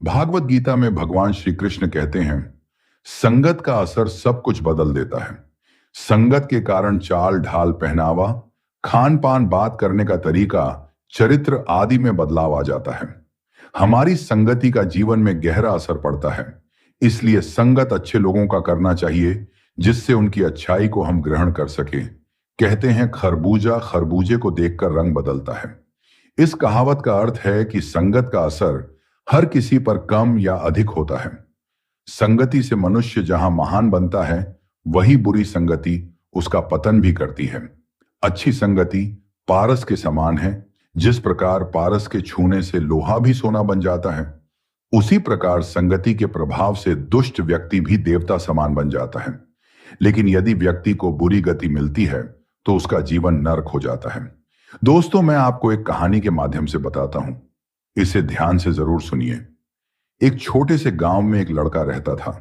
भागवत गीता में भगवान श्री कृष्ण कहते हैं, संगत का असर सब कुछ बदल देता है। संगत के कारण चाल ढाल, पहनावा, खान पान, बात करने का तरीका, चरित्र आदि में बदलाव आ जाता है। हमारी संगति का जीवन में गहरा असर पड़ता है। इसलिए संगत अच्छे लोगों का करना चाहिए, जिससे उनकी अच्छाई को हम ग्रहण कर सके। कहते हैं, खरबूजा खरबूजे को देखकर रंग बदलता है। इस कहावत का अर्थ है कि संगत का असर हर किसी पर कम या अधिक होता है। संगति से मनुष्य जहां महान बनता है, वही बुरी संगति उसका पतन भी करती है। अच्छी संगति पारस के समान है। जिस प्रकार पारस के छूने से लोहा भी सोना बन जाता है, उसी प्रकार संगति के प्रभाव से दुष्ट व्यक्ति भी देवता समान बन जाता है। लेकिन यदि व्यक्ति को बुरी गति मिलती है, तो उसका जीवन नरक हो जाता है। दोस्तों, मैं आपको एक कहानी के माध्यम से बताता हूं। इसे ध्यान से जरूर सुनिए। एक छोटे से गांव में एक लड़का रहता था।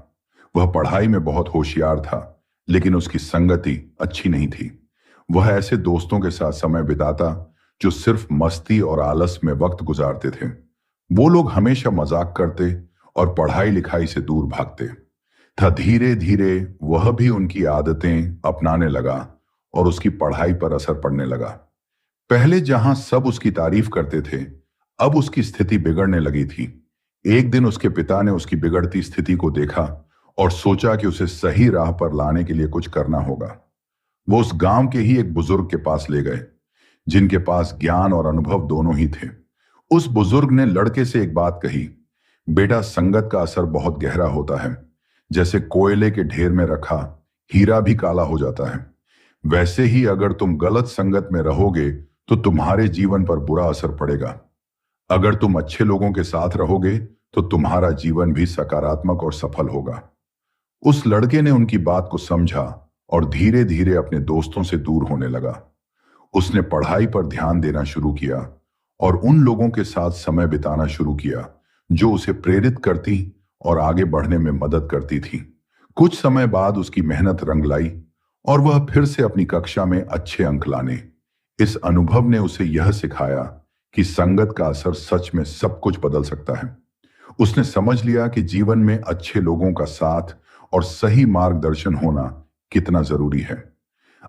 वह पढ़ाई में बहुत होशियार था, लेकिन उसकी संगति अच्छी नहीं थी। वह ऐसे दोस्तों के साथ समय बिताता जो सिर्फ मस्ती और आलस में वक्त गुजारते थे। वो लोग हमेशा मजाक करते और पढ़ाई लिखाई से दूर भागते था। धीरे धीरे वह भी उनकी आदतें अपनाने लगा और उसकी पढ़ाई पर असर पड़ने लगा। पहले जहां सब उसकी तारीफ करते थे, अब उसकी स्थिति बिगड़ने लगी थी। एक दिन उसके पिता ने उसकी बिगड़ती स्थिति को देखा और सोचा कि उसे सही राह पर लाने के लिए कुछ करना होगा। वो उस गांव के ही एक बुजुर्ग के पास ले गए, जिनके पास ज्ञान और अनुभव दोनों ही थे। उस बुजुर्ग ने लड़के से एक बात कही, बेटा, संगत का असर बहुत गहरा होता है। जैसे कोयले के ढेर में रखा हीरा भी काला हो जाता है, वैसे ही अगर तुम गलत संगत में रहोगे तो तुम्हारे जीवन पर बुरा असर पड़ेगा। अगर तुम अच्छे लोगों के साथ रहोगे तो तुम्हारा जीवन भी सकारात्मक और सफल होगा। उस लड़के ने उनकी बात को समझा और धीरे धीरे अपने दोस्तों से दूर होने लगा। उसने पढ़ाई पर ध्यान देना शुरू किया और उन लोगों के साथ समय बिताना शुरू किया जो उसे प्रेरित करती और आगे बढ़ने में मदद करती थी। कुछ समय बाद उसकी मेहनत रंग लाई और वह फिर से अपनी कक्षा में अच्छे अंक लाने। इस अनुभव ने उसे यह सिखाया कि संगत का असर सच में सब कुछ बदल सकता है। उसने समझ लिया कि जीवन में अच्छे लोगों का साथ और सही मार्गदर्शन होना कितना जरूरी है।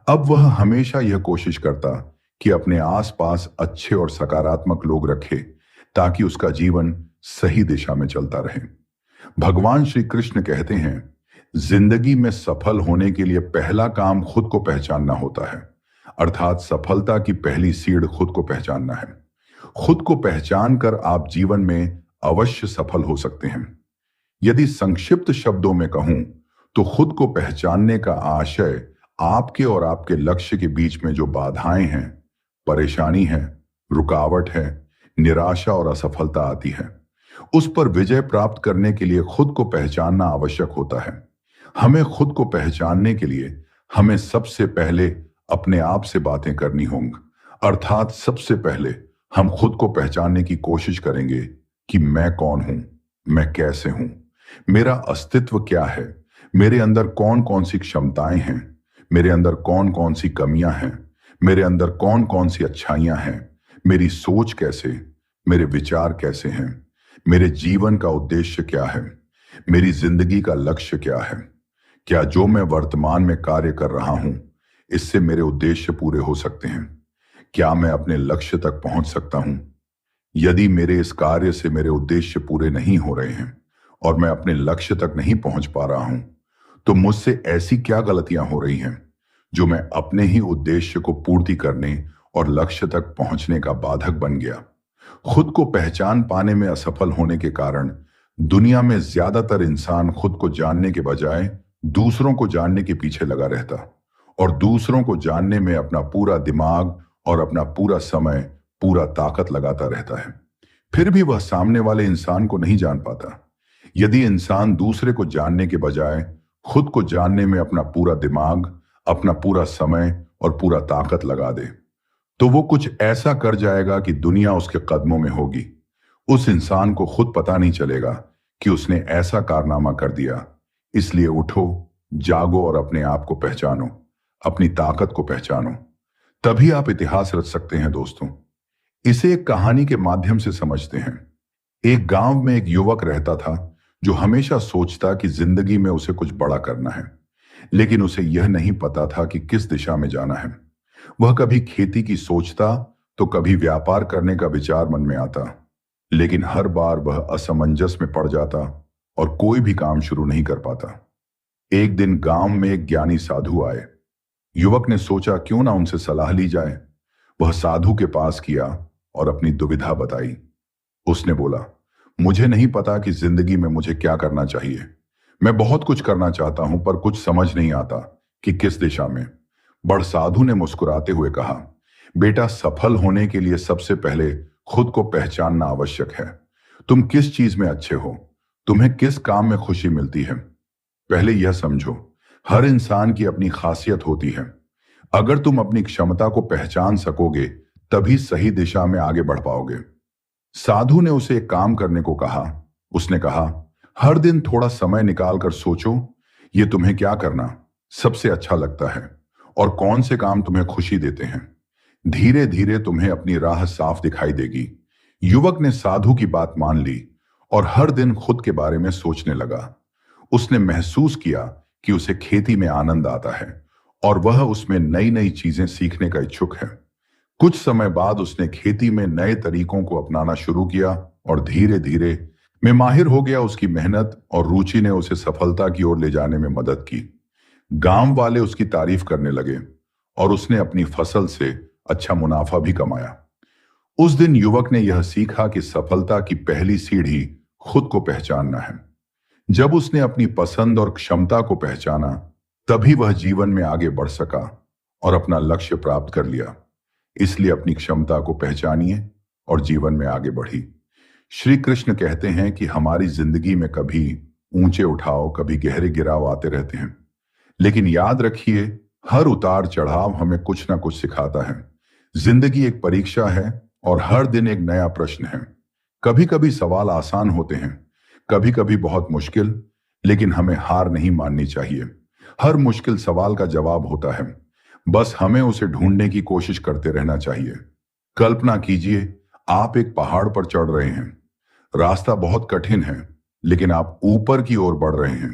अब वह हमेशा यह कोशिश करता कि अपने आसपास अच्छे और सकारात्मक लोग रखे, ताकि उसका जीवन सही दिशा में चलता रहे। भगवान श्री कृष्ण कहते हैं, जिंदगी में सफल होने के लिए पहला काम खुद को पहचानना होता है। अर्थात सफलता की पहली सीढ़ खुद को पहचानना है। खुद को पहचान कर आप जीवन में अवश्य सफल हो सकते हैं। यदि संक्षिप्त शब्दों में कहूं, तो खुद को पहचानने का आशय आपके और आपके लक्ष्य के बीच में जो बाधाएं हैं, परेशानी है, रुकावट है, निराशा और असफलता आती है, उस पर विजय प्राप्त करने के लिए खुद को पहचानना आवश्यक होता है। हमें खुद को पहचानने के लिए हमें सबसे पहले अपने आप से बातें करनी होंगी। अर्थात सबसे पहले हम खुद को पहचानने की कोशिश करेंगे कि मैं कौन हूं, मैं कैसे हूं, मेरा अस्तित्व क्या है, मेरे अंदर कौन कौन सी क्षमताएं हैं, मेरे अंदर कौन कौन सी कमियां हैं, मेरे अंदर कौन कौन सी अच्छाइयां हैं, मेरी सोच कैसे, मेरे विचार कैसे हैं, मेरे जीवन का उद्देश्य क्या है, मेरी जिंदगी का लक्ष्य क्या है, क्या जो मैं वर्तमान में कार्य कर रहा हूं, इससे मेरे उद्देश्य पूरे हो सकते हैं, क्या मैं अपने लक्ष्य तक पहुंच सकता हूं। यदि मेरे इस कार्य से मेरे उद्देश्य पूरे नहीं हो रहे हैं और मैं अपने लक्ष्य तक नहीं पहुंच पा रहा हूं, तो मुझसे ऐसी क्या गलतियां हो रही हैं जो मैं अपने ही उद्देश्य को पूर्ति करने और लक्ष्य तक पहुंचने का बाधक बन गया। खुद को पहचान पाने में असफल होने के कारण दुनिया में ज्यादातर इंसान खुद को जानने के बजाय दूसरों को जानने के पीछे लगा रहता और दूसरों को जानने में अपना पूरा दिमाग और अपना पूरा समय, पूरा ताकत लगाता रहता है। फिर भी वह सामने वाले इंसान को नहीं जान पाता। यदि इंसान दूसरे को जानने के बजाय खुद को जानने में अपना पूरा दिमाग, अपना पूरा समय और पूरा ताकत लगा दे, तो वो कुछ ऐसा कर जाएगा कि दुनिया उसके कदमों में होगी। उस इंसान को खुद पता नहीं चलेगा कि उसने ऐसा कारनामा कर दिया। इसलिए उठो, जागो और अपने आप को पहचानो, अपनी ताकत को पहचानो। तभी आप इतिहास रच सकते हैं। दोस्तों, इसे एक कहानी के माध्यम से समझते हैं। एक गांव में एक युवक रहता था जो हमेशा सोचता कि जिंदगी में उसे कुछ बड़ा करना है, लेकिन उसे यह नहीं पता था कि किस दिशा में जाना है। वह कभी खेती की सोचता तो कभी व्यापार करने का विचार मन में आता, लेकिन हर बार वह असमंजस में पड़ जाता और कोई भी काम शुरू नहीं कर पाता। एक दिन गांव में एक ज्ञानी साधु आए। युवक ने सोचा क्यों ना उनसे सलाह ली जाए। वह साधु के पास किया और अपनी दुविधा बताई। उसने बोला, मुझे नहीं पता कि जिंदगी में मुझे क्या करना चाहिए। मैं बहुत कुछ करना चाहता हूं पर कुछ समझ नहीं आता कि किस दिशा में। बड़ साधु ने मुस्कुराते हुए कहा, बेटा, सफल होने के लिए सबसे पहले खुद को पहचानना आवश्यक है। तुम किस चीज में अच्छे हो, तुम्हें किस काम में खुशी मिलती है। पहले यह समझो, हर इंसान की अपनी खासियत होती है। अगर तुम अपनी क्षमता को पहचान सकोगे तभी सही दिशा में आगे बढ़ पाओगे। साधु ने उसे एक काम करने को कहा। उसने कहा, हर दिन थोड़ा समय निकालकर सोचो, ये तुम्हें क्या करना सबसे अच्छा लगता है और कौन से काम तुम्हें खुशी देते हैं। धीरे धीरे तुम्हें अपनी राह साफ दिखाई देगी। युवक ने साधु की बात मान ली और हर दिन खुद के बारे में सोचने लगा। उसने महसूस किया कि उसे खेती में आनंद आता है और वह उसमें नई नई चीजें सीखने का इच्छुक है। कुछ समय बाद उसने खेती में नए तरीकों को अपनाना शुरू किया और धीरे धीरे में माहिर हो गया। उसकी मेहनत और रुचि ने उसे सफलता की ओर ले जाने में मदद की। गांव वाले उसकी तारीफ करने लगे और उसने अपनी फसल से अच्छा मुनाफा भी कमाया। उस दिन युवक ने यह सीखा कि सफलता की पहली सीढ़ी खुद को पहचानना है। जब उसने अपनी पसंद और क्षमता को पहचाना तभी वह जीवन में आगे बढ़ सका और अपना लक्ष्य प्राप्त कर लिया। इसलिए अपनी क्षमता को पहचानिए और जीवन में आगे बढ़ी। श्री कृष्ण कहते हैं कि हमारी जिंदगी में कभी ऊंचे उठाव कभी गहरे गिराव आते रहते हैं, लेकिन याद रखिए, हर उतार चढ़ाव हमें कुछ ना कुछ सिखाता है। जिंदगी एक परीक्षा है और हर दिन एक नया प्रश्न है। कभी कभी सवाल आसान होते हैं, कभी कभी बहुत मुश्किल, लेकिन हमें हार नहीं माननी चाहिए। हर मुश्किल सवाल का जवाब होता है, बस हमें उसे ढूंढने की कोशिश करते रहना चाहिए। कल्पना कीजिए, आप एक पहाड़ पर चढ़ रहे हैं। रास्ता बहुत कठिन है, लेकिन आप ऊपर की ओर बढ़ रहे हैं।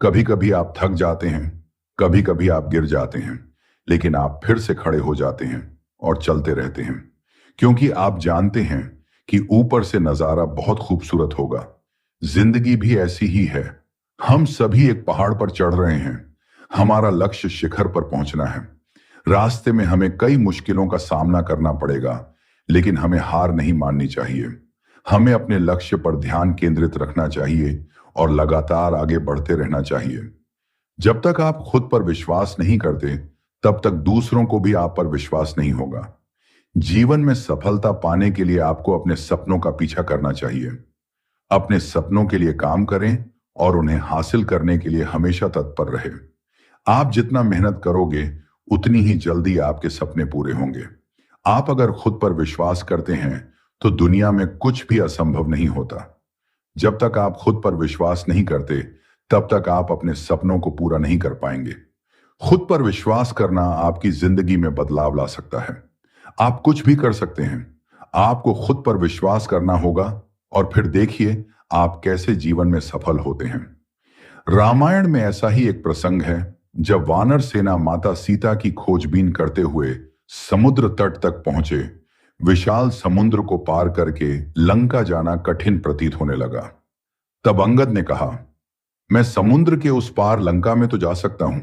कभी कभी आप थक जाते हैं, कभी कभी आप गिर जाते हैं, लेकिन आप फिर से खड़े हो जाते हैं और चलते रहते हैं, क्योंकि आप जानते हैं कि ऊपर से नजारा बहुत खूबसूरत होगा। जिंदगी भी ऐसी ही है। हम सभी एक पहाड़ पर चढ़ रहे हैं। हमारा लक्ष्य शिखर पर पहुंचना है। रास्ते में हमें कई मुश्किलों का सामना करना पड़ेगा, लेकिन हमें हार नहीं माननी चाहिए। हमें अपने लक्ष्य पर ध्यान केंद्रित रखना चाहिए और लगातार आगे बढ़ते रहना चाहिए। जब तक आप खुद पर विश्वास नहीं करते, तब तक दूसरों को भी आप पर विश्वास नहीं होगा। जीवन में सफलता पाने के लिए आपको अपने सपनों का पीछा करना चाहिए। अपने सपनों के लिए काम करें और उन्हें हासिल करने के लिए हमेशा तत्पर रहे। आप जितना मेहनत करोगे उतनी ही जल्दी आपके सपने पूरे होंगे। आप अगर खुद पर विश्वास करते हैं तो दुनिया में कुछ भी असंभव नहीं होता। जब तक आप खुद पर विश्वास नहीं करते तब तक आप अपने सपनों को पूरा नहीं कर पाएंगे। खुद पर विश्वास करना आपकी जिंदगी में बदलाव ला सकता है। आप कुछ भी कर सकते हैं। आपको खुद पर विश्वास करना होगा और फिर देखिए आप कैसे जीवन में सफल होते हैं। रामायण में ऐसा ही एक प्रसंग है जब वानर सेना माता सीता की खोजबीन करते हुए समुद्र तट तक पहुंचे। विशाल समुद्र को पार करके लंका जाना कठिन प्रतीत होने लगा। तब अंगद ने कहा, मैं समुद्र के उस पार लंका में तो जा सकता हूं,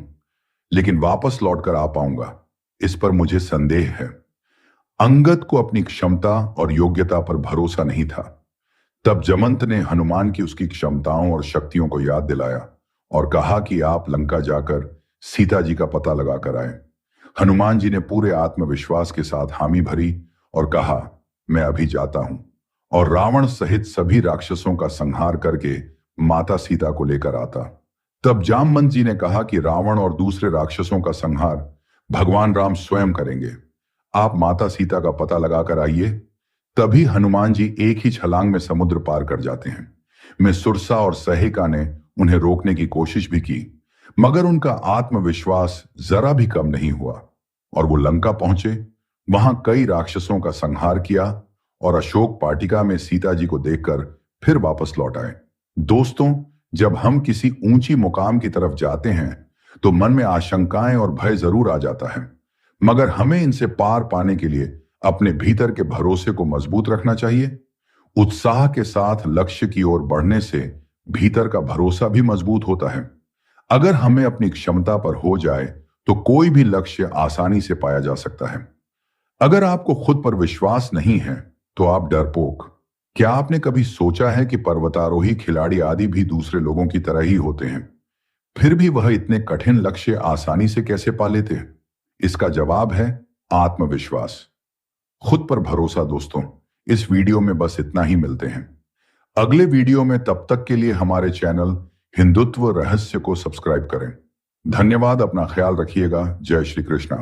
लेकिन वापस लौटकर आ पाऊंगा, इस पर मुझे संदेह है। अंगद को अपनी क्षमता और योग्यता पर भरोसा नहीं था। तब जमंत ने हनुमान की उसकी क्षमताओं और शक्तियों को याद दिलाया और कहा कि आप लंका जाकर सीता जी का पता लगाकर आए। हनुमान जी ने पूरे आत्मविश्वास के साथ हामी भरी और कहा, मैं अभी जाता हूं, और रावण सहित सभी राक्षसों का संहार करके माता सीता को लेकर आता। तब जामवंत जी ने कहा कि रावण और दूसरे राक्षसों का संहार भगवान राम स्वयं करेंगे। आप माता सीता का पता लगाकर आइए। तभी हनुमान जी एक ही छलांग में समुद्र पार कर जाते हैं। में सुरसा और सहेका ने उन्हें रोकने की कोशिश भी की, मगर उनका आत्मविश्वास जरा भी कम नहीं हुआ और वो लंका पहुंचे। वहां कई राक्षसों का संहार किया और अशोक वाटिका में सीता जी को देखकर फिर वापस लौट आए। दोस्तों, जब हम किसी ऊंची मुकाम की तरफ जाते हैं तो मन में आशंकाएं और भय जरूर आ जाता है, मगर हमें इनसे पार पाने के लिए अपने भीतर के भरोसे को मजबूत रखना चाहिए। उत्साह के साथ लक्ष्य की ओर बढ़ने से भीतर का भरोसा भी मजबूत होता है। अगर हमें अपनी क्षमता पर हो जाए तो कोई भी लक्ष्य आसानी से पाया जा सकता है। अगर आपको खुद पर विश्वास नहीं है तो आप डरपोक। क्या आपने कभी सोचा है कि पर्वतारोही, खिलाड़ी आदि भी दूसरे लोगों की तरह ही होते हैं, फिर भी वह इतने कठिन लक्ष्य आसानी से कैसे पा लेते हैं? इसका जवाब है आत्मविश्वास, खुद पर भरोसा। दोस्तों, इस वीडियो में बस इतना ही। मिलते हैं अगले वीडियो में। तब तक के लिए हमारे चैनल हिंदुत्व रहस्य को सब्सक्राइब करें। धन्यवाद। अपना ख्याल रखिएगा। जय श्री कृष्णा।